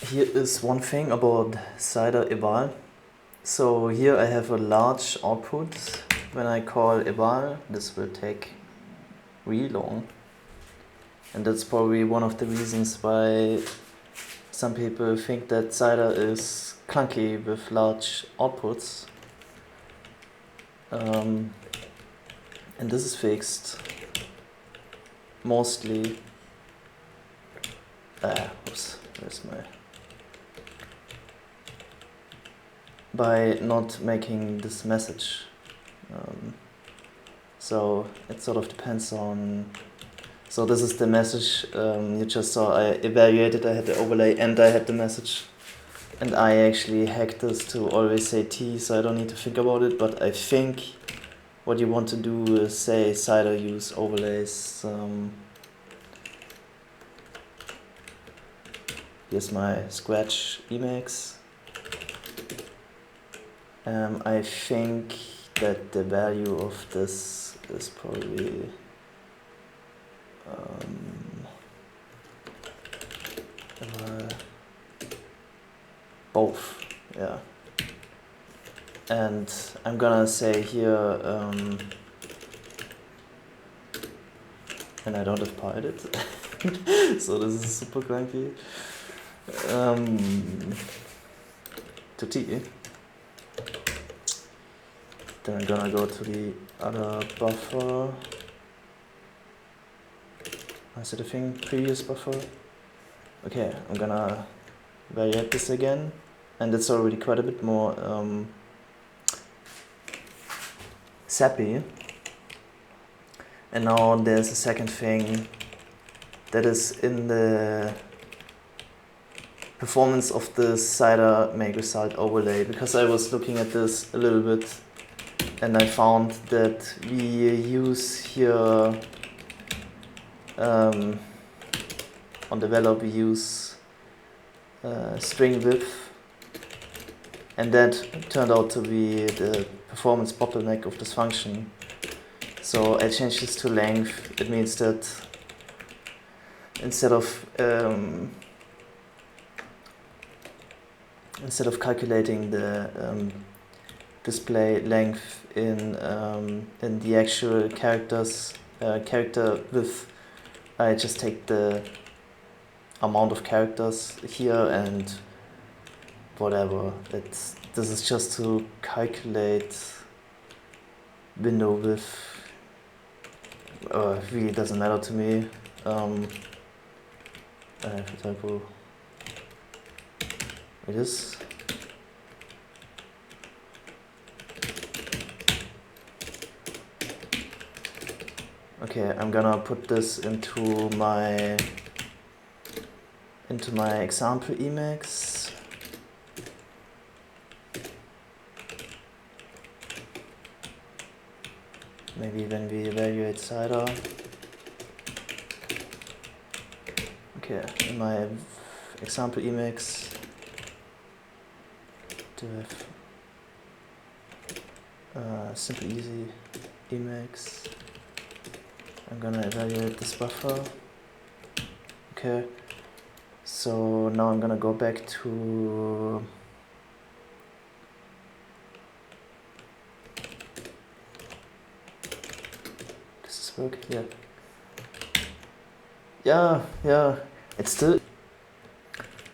here is one thing about cider Eval. So here I have a large output. When I call Eval, this will take really long. And that's probably one of the reasons why some people think that cider is clunky with large outputs. And this is fixed mostly. Oops, where's my. By not making this message. So it sort of depends on. So this is the message you just saw. I evaluated, I had the overlay and I had the message. And I actually hacked this to always say T, so I don't need to think about it. But I think what you want to do is say cider use overlays. Here's my Scratch Emacs. I think that the value of this is probably both, yeah. And I'm gonna say here, and I don't have piled it, so this is super clunky. To T. Then I'm gonna go to the other buffer. Is it a thing? Previous buffer? Okay, I'm gonna evaluate this again. And it's already quite a bit more zappy. And now there's a second thing that is in the performance of the cider make result overlay, because I was looking at this a little bit and I found that we use here on develop we use string width, and that turned out to be the performance bottleneck of this function. So I changed this to length. It means that instead of calculating the display length in the actual character width, I just take the amount of characters here and whatever. This is just to calculate window width. It really doesn't matter to me. I have a typo. It is. Okay, I'm gonna put this into my example Emacs. Maybe when we evaluate cider. Okay, in my example Emacs, div simple easy Emacs. I'm gonna evaluate this buffer. Okay, so now I'm gonna go back to does this work? Yeah, it's still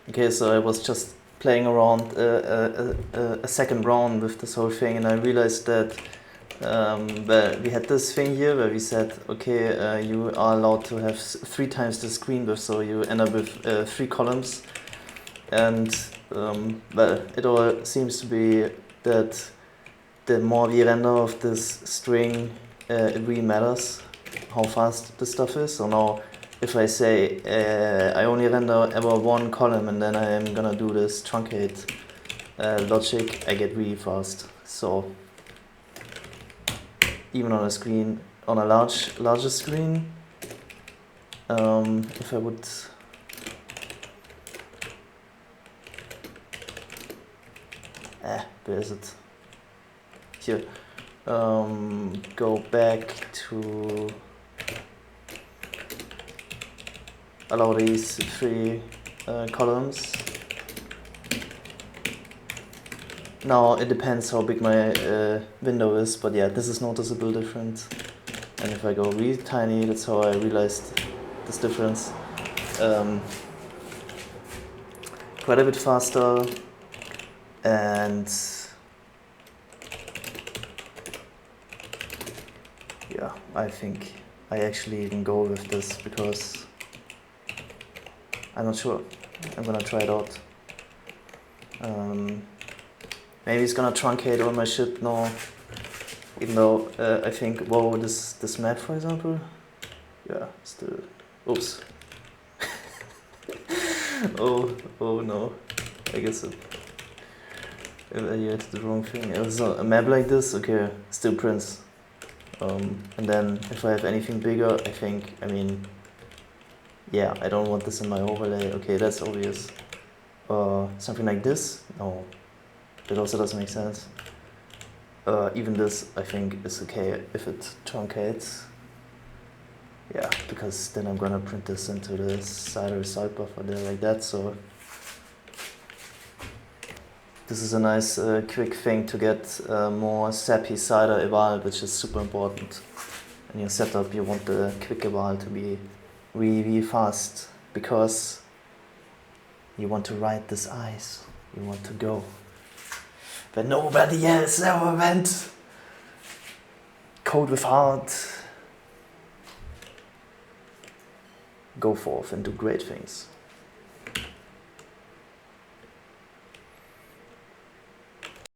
okay. So I was just playing around a second round with this whole thing, and I realized that well, we had this thing here where we said, okay, you are allowed to have 3 times the screen width, so you end up with 3 columns. And well, it all seems to be that the more we render of this string, it really matters how fast this stuff is. So now, if I say I only render ever 1 column and then I am gonna do this truncate logic, I get really fast. So even on a screen, on a larger screen, if I would where is it? Here. Go back to allow these 3 columns. Now it depends how big my window is, but yeah, this is noticeable different. And if I go really tiny, that's how I realized this difference. Quite a bit faster, and yeah, I think I actually even go with this because I'm not sure. I'm gonna try it out. Maybe it's gonna truncate all my shit now. Even though I think, whoa, this map, for example, yeah, still, oops. oh no, I guess I had the wrong thing. It was a map like this, okay, still prints. And then if I have anything bigger, yeah, I don't want this in my overlay, okay, that's obvious. Something like this, no, that also doesn't make sense. Even this, I think, is okay if it truncates. Yeah, because then I'm gonna print this into the cider side buffer there like that, so this is a nice quick thing to get more zappy cider eval, which is super important. In your setup you want the quick eval to be really fast, because you want to ride this ice, you want to go where nobody else ever went. Code with heart. Go forth and do great things.